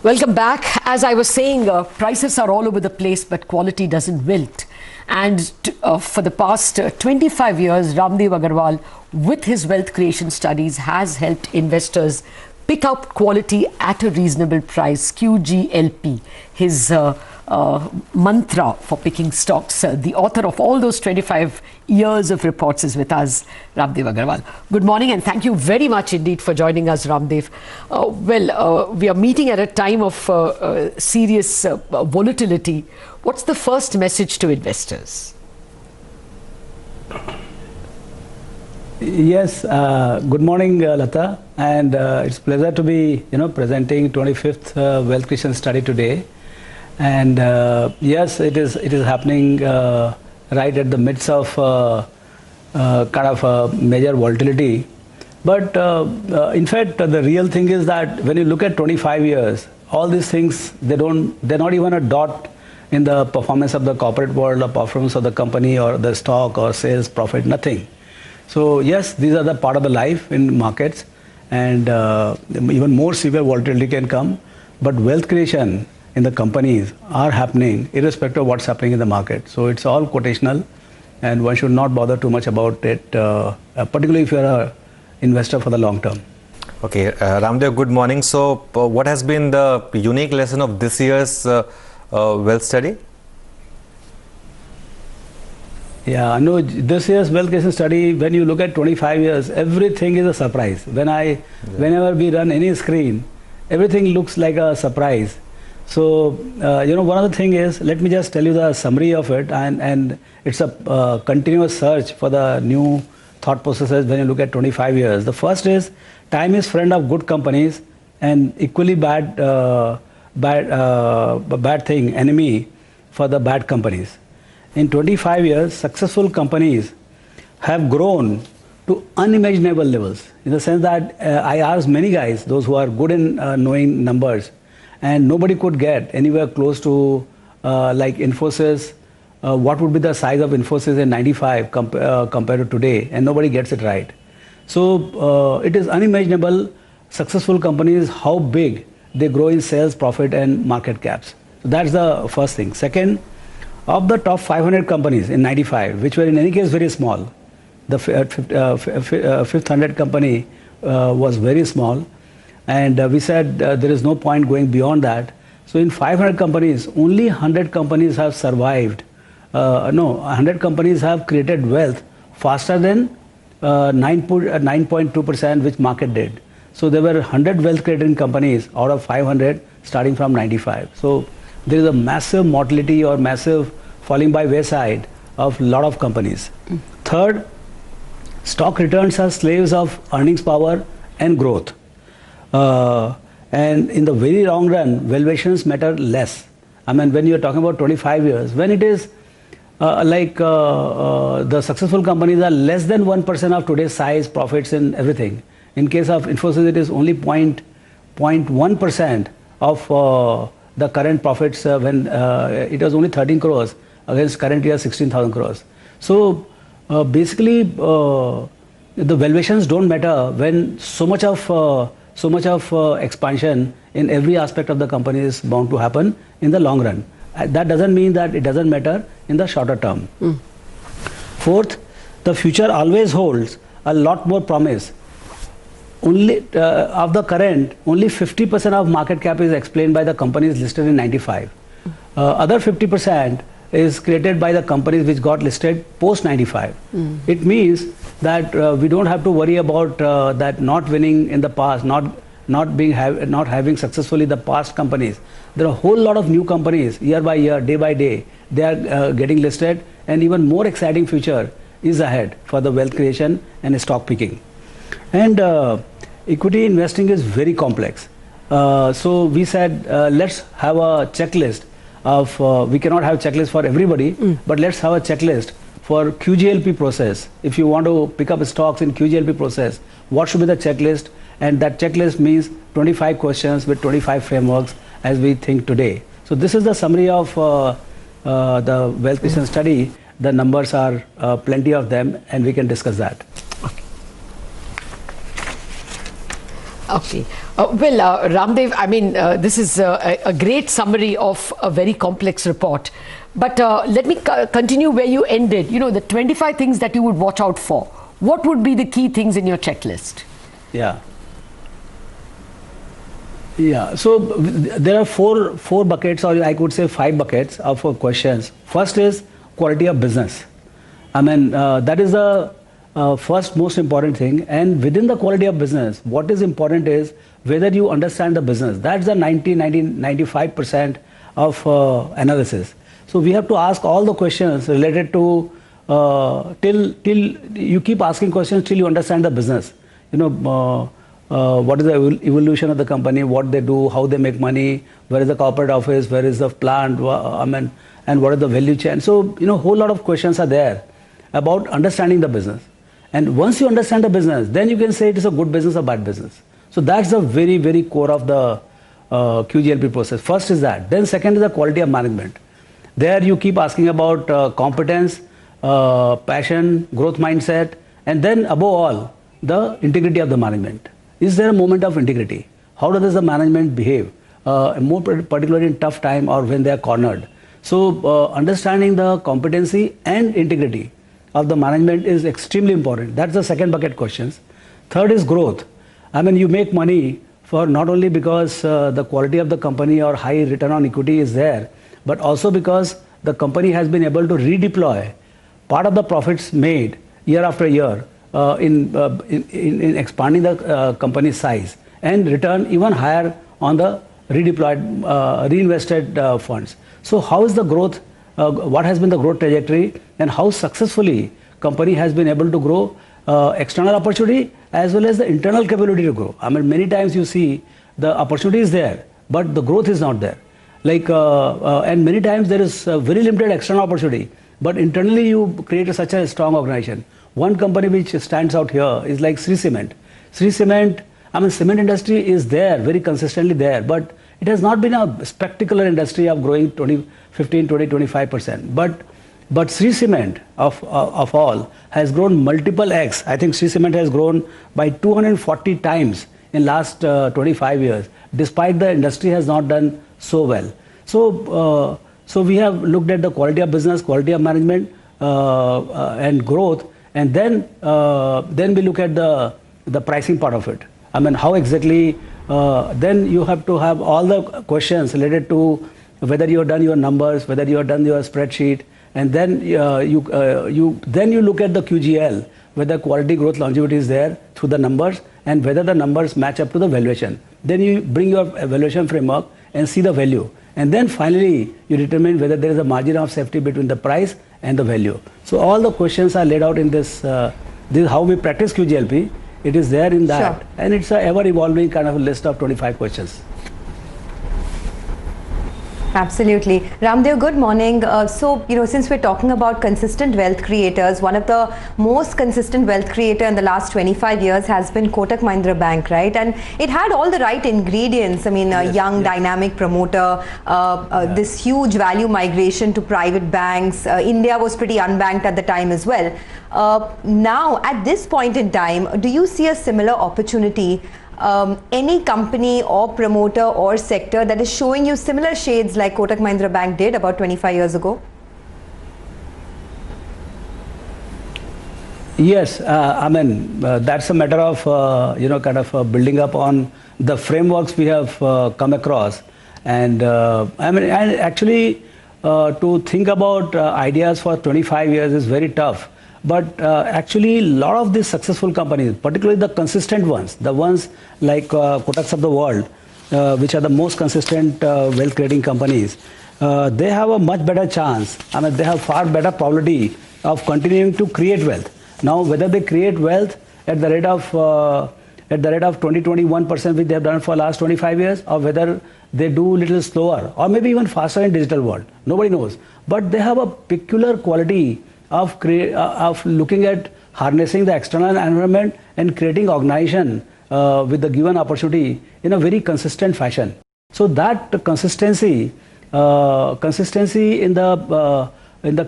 Welcome back. As I was saying, prices are all over the place, but quality doesn't wilt. And for the past 25 years, Ramdev Agarwal, with his wealth creation studies, has helped investors pick up quality at a reasonable price. QGLP, his mantra for picking stocks. The author of all those 25 years of reports is with us, Ramdev Agarwal. Good morning and thank you very much indeed for joining us, Ramdev. We are meeting at a time of serious volatility. What's the first message to investors? Yes, good morning, Lata, and it's a pleasure to be, presenting 25th Wealth Creation Study today. And yes, it is happening right at the midst of kind of major volatility. But in fact, the real thing is that when you look at 25 years, all these things, they're not even a dot in the performance of the corporate world, or performance of the company, or the stock, or sales, profit, nothing. So yes, these are the part of the life in markets, and even more severe volatility can come. But wealth creation in the companies are happening irrespective of what's happening in the market. So it's all quotational, and one should not bother too much about it, particularly if you're an investor for the long term. Okay, Ramdev, good morning. So what has been the unique lesson of this year's wealth study? Yeah, no, this year's wealth creation study, when you look at 25 years, everything is a surprise. Whenever we run any screen, everything looks like a surprise. So, one of the thing is, let me just tell you the summary of it, and it's a continuous search for the new thought processes when you look at 25 years. The first is, time is friend of good companies, and equally bad thing, enemy for the bad companies. In 25 years, successful companies have grown to unimaginable levels, in the sense that I asked many guys, those who are good in knowing numbers, and nobody could get anywhere close to like Infosys. What would be the size of Infosys in 95 compared to today, and nobody gets it right. So it is unimaginable, successful companies, how big they grow in sales, profit, and market caps. So that's the first thing. Second, of the top 500 companies in 95, which were in any case very small, the fifth 100 company was very small, and we said there is no point going beyond that. So in 500 companies, only 100 companies have survived. 100 companies have created wealth faster than 9.2% which market did. So there were 100 wealth creating companies out of 500 starting from 95. So there is a massive mortality or massive falling by wayside of a lot of companies. Third, stock returns are slaves of earnings power and growth. And in the very long run, valuations matter less. I mean, when you're talking about 25 years, when it is the successful companies are less than 1% of today's size, profits, and everything. In case of Infosys, it is only 0.1% of the current profits when it was only 13 crores against current year 16,000 crores. So basically, the valuations don't matter when so much of expansion in every aspect of the company is bound to happen in the long run. That doesn't mean that it doesn't matter in the shorter term. Fourth, the future always holds a lot more promise. Only of the current, only 50% of market cap is explained by the companies listed in 95. Other 50% is created by the companies which got listed post 95. It means that we don't have to worry about that not winning in the past, not having successfully the past companies. There are a whole lot of new companies year by year, day by day. They are getting listed, and even more exciting future is ahead for the wealth creation and stock picking. And equity investing is very complex. So we said, let's have a checklist of, we cannot have checklist for everybody, but let's have a checklist for QGLP process. If you want to pick up stocks in QGLP process, what should be the checklist? And that checklist means 25 questions with 25 frameworks as we think today. So this is the summary of the wealth creation study. The numbers are plenty of them, and we can discuss that. Okay. Ramdev, I mean, this is a great summary of a very complex report. But let me continue where you ended. You know, the 25 things that you would watch out for. What would be the key things in your checklist? Yeah. Yeah. So there are four buckets, or I could say 5 buckets of questions. First is quality of business. I mean, that is the first most important thing. And within the quality of business, what is important is whether you understand the business. That's the 95% of analysis. So we have to ask all the questions related to till you keep asking questions till you understand the business. You know, what is the evolution of the company, what they do, how they make money, where is the corporate office, where is the plant, I mean, and what is the value chain. So, you know, a whole lot of questions are there about understanding the business. And once you understand the business, then you can say it is a good business or bad business. So that's the very, very core of the QGLP process. First is that. Then second is the quality of management. There you keep asking about competence, passion, growth mindset, and then above all, the integrity of the management. Is there a moment of integrity? How does the management behave, more particularly in tough time or when they are cornered? So understanding the competency and integrity of the management is extremely important. That's the second bucket questions. Third is growth. I mean, you make money for not only because the quality of the company or high return on equity is there, but also because the company has been able to redeploy part of the profits made year after year in expanding the company's size and return even higher on the reinvested funds. So how is the growth, what has been the growth trajectory, and how successfully company has been able to grow external opportunity as well as the internal capability to grow. I mean, many times you see the opportunity is there, but the growth is not there. Like, and many times there is very limited external opportunity, but internally you create such a strong organization. One company which stands out here is like Shree Cement. Shree Cement, I mean, cement industry is there, very consistently there, but it has not been a spectacular industry of growing 15, 20, 25%. But Shree Cement of all has grown multiple X. I think Shree Cement has grown by 240 times in last 25 years, despite the industry has not done so well. So, so we have looked at the quality of business, quality of management, and growth, and then we look at the pricing part of it. I mean, how exactly? Then you have to have all the questions related to whether you have done your numbers, whether you have done your spreadsheet, and then you look at the QGL, whether quality, growth, longevity is there through the numbers, and whether the numbers match up to the valuation. Then you bring your valuation framework and see the value. And then finally, you determine whether there is a margin of safety between the price and the value. So all the questions are laid out in this. This is how we practice QGLP. It is there in that. Sure. And it's an ever-evolving kind of a list of 25 questions. Absolutely. Ramdev, good morning. So, you know, since we're talking about consistent wealth creators, one of the most consistent wealth creator in the last 25 years has been Kotak Mahindra Bank, right? And it had all the right ingredients. I mean, a young, dynamic promoter, this huge value migration to private banks. India was pretty unbanked at the time as well. Now, at this point in time, do you see a similar opportunity? Any company or promoter or sector that is showing you similar shades like Kotak Mahindra Bank did about 25 years ago? Yes, I mean, that's a matter of, you know, kind of building up on the frameworks we have come across. And I mean, and actually to think about ideas for 25 years is very tough. But actually, a lot of these successful companies, particularly the consistent ones, the ones like Kotaks of the world, which are the most consistent wealth creating companies, they have a much better chance. I mean, they have far better probability of continuing to create wealth. Now, whether they create wealth at the rate of 20-21%, which they have done for the last 25 years, or whether they do a little slower, or maybe even faster in digital world, nobody knows. But they have a peculiar quality of looking at harnessing the external environment and creating organization with the given opportunity in a very consistent fashion. So that consistency in the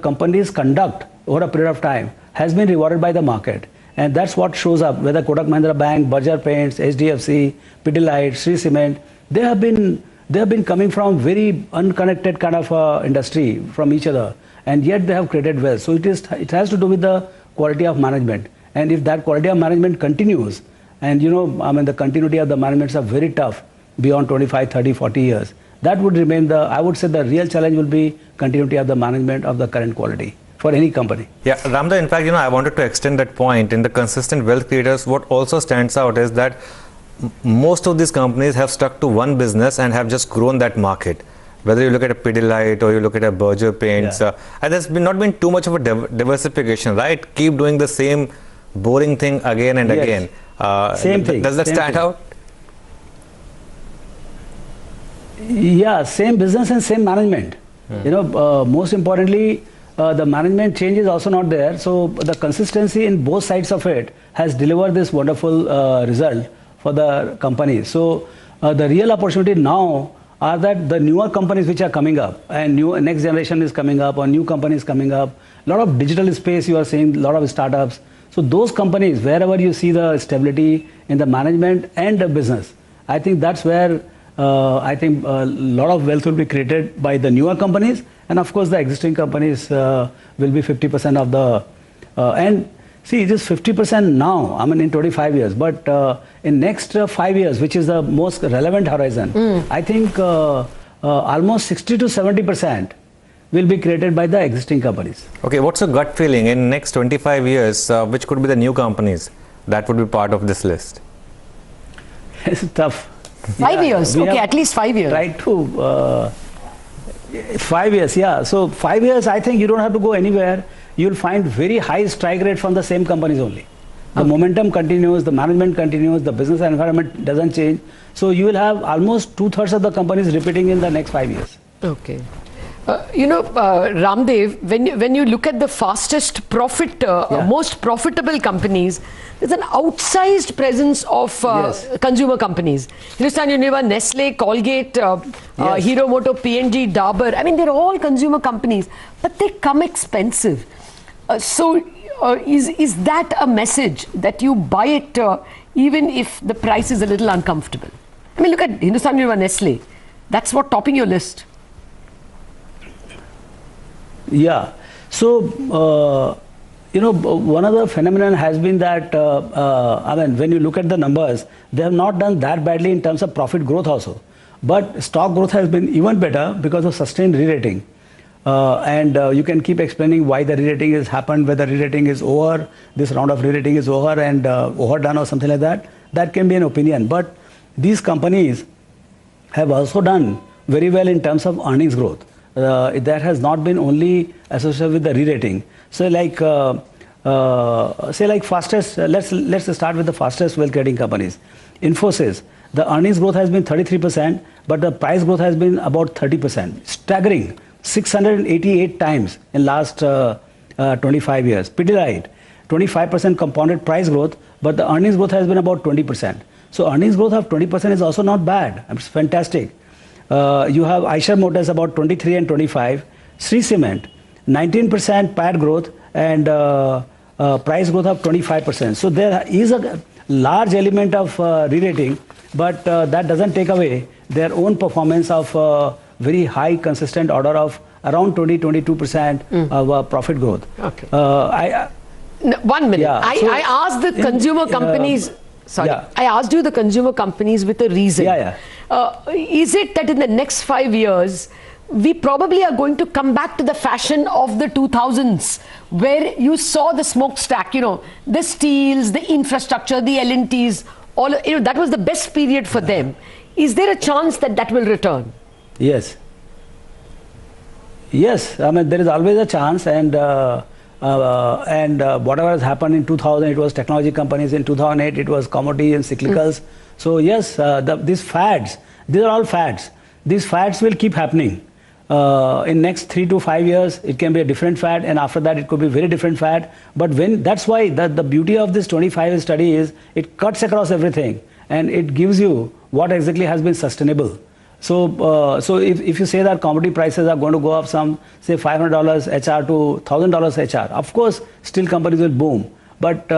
company's conduct over a period of time has been rewarded by the market. And that's what shows up, whether Kotak Mahindra Bank, Berger Paints, HDFC, Pidilite, Shree Cement, they have been coming from very unconnected kind of industry from each other, and yet they have created wealth. So it has to do with the quality of management. And if that quality of management continues, and the continuity of the managements are very tough beyond 25, 30, 40 years, that would remain I would say the real challenge will be continuity of the management of the current quality for any company. Yeah, Ramdev, in fact, I wanted to extend that point. In the consistent wealth creators, what also stands out is that most of these companies have stuck to one business and have just grown that market. Whether you look at a Pidilite or you look at a Berger Paints, and there's not been too much of a diversification, right? Keep doing the same boring thing again and again. Same thing. Does that stand out? Yeah, same business and same management. Most importantly, the management change is also not there. So the consistency in both sides of it has delivered this wonderful result for the companies. So the real opportunity now are that the newer companies which are coming up, and next generation is coming up, or new companies coming up, a lot of digital space you are seeing, a lot of startups. So those companies, wherever you see the stability in the management and the business, I think that's where I think a lot of wealth will be created by the newer companies, and of course the existing companies will be 50% of the, and see, it is 50% now, in 25 years, but in next 5 years, which is the most relevant horizon, I think almost 60 to 70% will be created by the existing companies. Okay, what's your gut feeling in next 25 years, which could be the new companies that would be part of this list? It's tough. 5 years, okay, at least 5 years. Try to 5 years, yeah. So 5 years, I think you don't have to go anywhere. You'll find very high strike rate from the same companies only. The momentum continues, the management continues, the business environment doesn't change. So you will have almost 2/3 of the companies repeating in the next 5 years. Okay. Ramdev, when you look at the fastest profit, most profitable companies, there's an outsized presence of consumer companies. Hindustan Unilever, Nestle, Colgate, Hero Moto, P&G, Dabur. I mean, they're all consumer companies, but they come expensive. Is that a message that you buy it even if the price is a little uncomfortable? I mean, look at Hindustan Unilever, Nestle. That's what topping your list. Yeah. So, one of the phenomenon has been that, when you look at the numbers, they have not done that badly in terms of profit growth also. But stock growth has been even better because of sustained re-rating. You can keep explaining why the re-rating has happened, whether re-rating is over, this round of re-rating is over and overdone or something like that. That can be an opinion. But these companies have also done very well in terms of earnings growth. That has not been only associated with the re-rating. So fastest, let's start with the fastest wealth creating companies. Infosys, the earnings growth has been 33%, but the price growth has been about 30%. Staggering, 688 times in last 25 years. Pidilite, 25% compounded price growth, but the earnings growth has been about 20%. So earnings growth of 20% is also not bad. It's fantastic. You have Eicher Motors about 23 and 25, Shree Cement 19% PAT growth and price growth of 25%. So there is a large element of re-rating, but that doesn't take away their own performance of very high consistent order of around 20-22% of profit growth. Okay. 1 minute. Yeah, I asked the consumer companies. Sorry, I asked you the consumer companies with a reason. Is it that in the next 5 years, we probably are going to come back to the fashion of the 2000s, where you saw the smokestack, the steels, the infrastructure, the L&Ts, all, that was the best period for them. Is there a chance that that will return? Yes. Yes, there is always a chance, and whatever has happened in 2000, it was technology companies. In 2008, it was commodity and cyclicals. So yes, these fads, these are all fads. These fads will keep happening. In next 3 to 5 years, it can be a different fad, and after that, it could be a very different fad. But that's why the beauty of this 25-year study is it cuts across everything, and it gives you what exactly has been sustainable. So, if you say that commodity prices are going to go up some, say $500 HR to $1,000 HR, of course, still companies will boom. But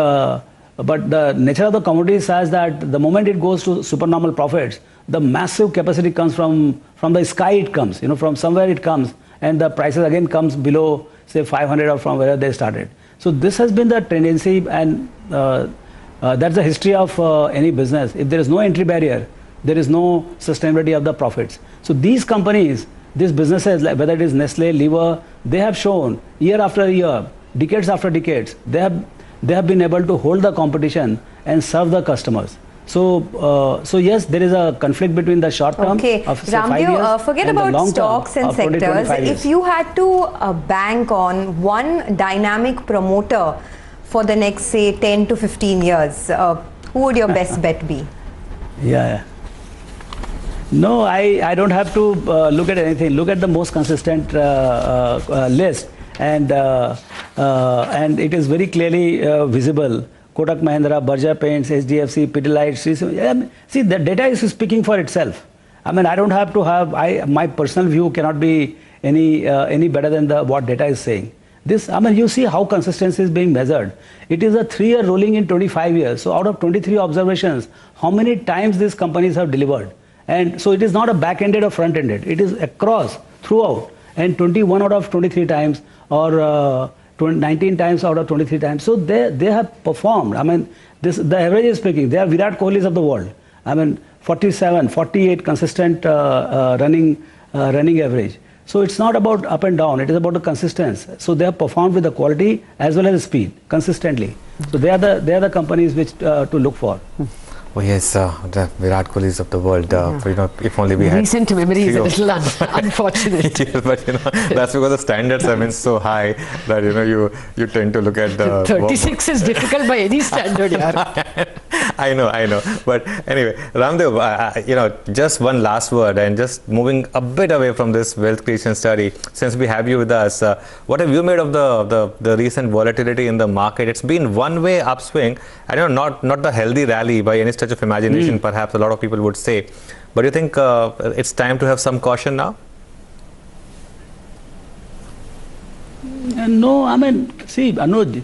but the nature of the commodity says that the moment it goes to supernormal profits, the massive capacity comes from the sky. It comes, from somewhere it comes, and the prices again comes below, say 500 or from where they started. So this has been the tendency, and that's the history of any business. If there is no entry barrier, there is no sustainability of the profits. So these companies, these businesses, like whether it is Nestle, Lever, they have shown year after year, decades after decades, they have been able to hold the competition and serve the customers. So, yes, there is a conflict between the short term of say 5 years forget and the about long stocks term and of 20, sectors. 25 years. If you had to bank on one dynamic promoter for the next, say, 10 to 15 years, who would your best bet be? Yeah. No, I don't have to look at anything. Look at the most consistent list, and it is very clearly visible. Kotak Mahindra, Berger Paints, HDFC, Pidilite, see, the data is speaking for itself. I mean, I don't have to have, my personal view cannot be any better than what data is saying. You see how consistency is being measured. It is a 3-year rolling in 25 years. So out of 23 observations, how many times these companies have delivered? And so it is not a back-ended or front-ended. It is across, throughout. And 21 out of 23 times, or 19 times out of 23 times. So they have performed. I mean, the average is speaking. They are Virat Kohlis of the world. I mean, 47, 48 consistent running average. So it's not about up and down. It is about the consistency. So they have performed with the quality as well as the speed consistently. So they are the companies which to look for. Oh yes, the Virat Kohlis of the world. If only we had recent memory is a little unfortunate. Yes, but that's because the standards have been so high that you tend to look at the 36 is difficult by any standard. Yeah. I know. But anyway, Ramdev, just one last word, and just moving a bit away from this wealth creation study. Since we have you with us, what have you made of the recent volatility in the market? It's been one way upswing. I don't know, not the healthy rally by any stretch of imagination, perhaps a lot of people would say. But you think it's time to have some caution now? No, I mean, see, Anuj,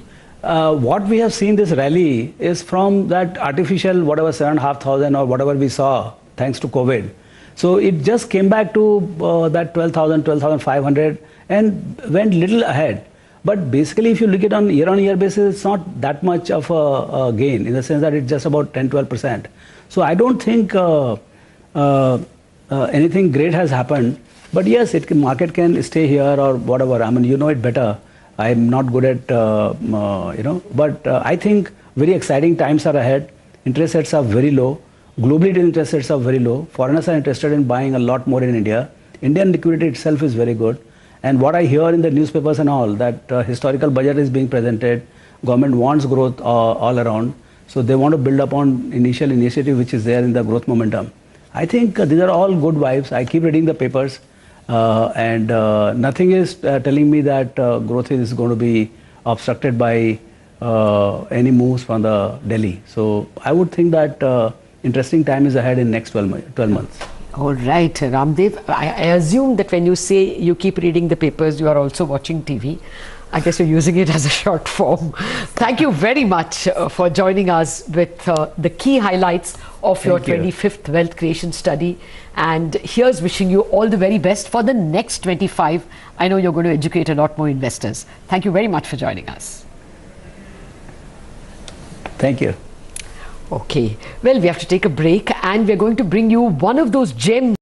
what we have seen this rally is from that artificial whatever 7,500 or whatever we saw thanks to COVID. So it just came back to that 12,000, 12,500 and went little ahead. But basically, if you look at it on year-on-year basis, it's not that much of a gain in the sense that it's just about 10-12%. So I don't think anything great has happened. But yes, market can stay here or whatever. I mean, you know it better. I'm not good at, but I think very exciting times are ahead. Interest rates are very low. Globally, interest rates are very low. Foreigners are interested in buying a lot more in India. Indian liquidity itself is very good. And what I hear in the newspapers and all, that historical budget is being presented, government wants growth all around. So they want to build upon initial initiative which is there in the growth momentum. I think these are all good vibes. I keep reading the papers and nothing is telling me that growth is going to be obstructed by any moves from the Delhi. So I would think that interesting time is ahead in next 12 months. All right, Ramdev, I assume that when you say you keep reading the papers, you are also watching TV. I guess you're using it as a short form. Thank you very much for joining us with the key highlights of your 25th Wealth Creation Study. And here's wishing you all the very best for the next 25. I know you're going to educate a lot more investors. Thank you very much for joining us. Thank you. Okay, well, we have to take a break and we're going to bring you one of those gems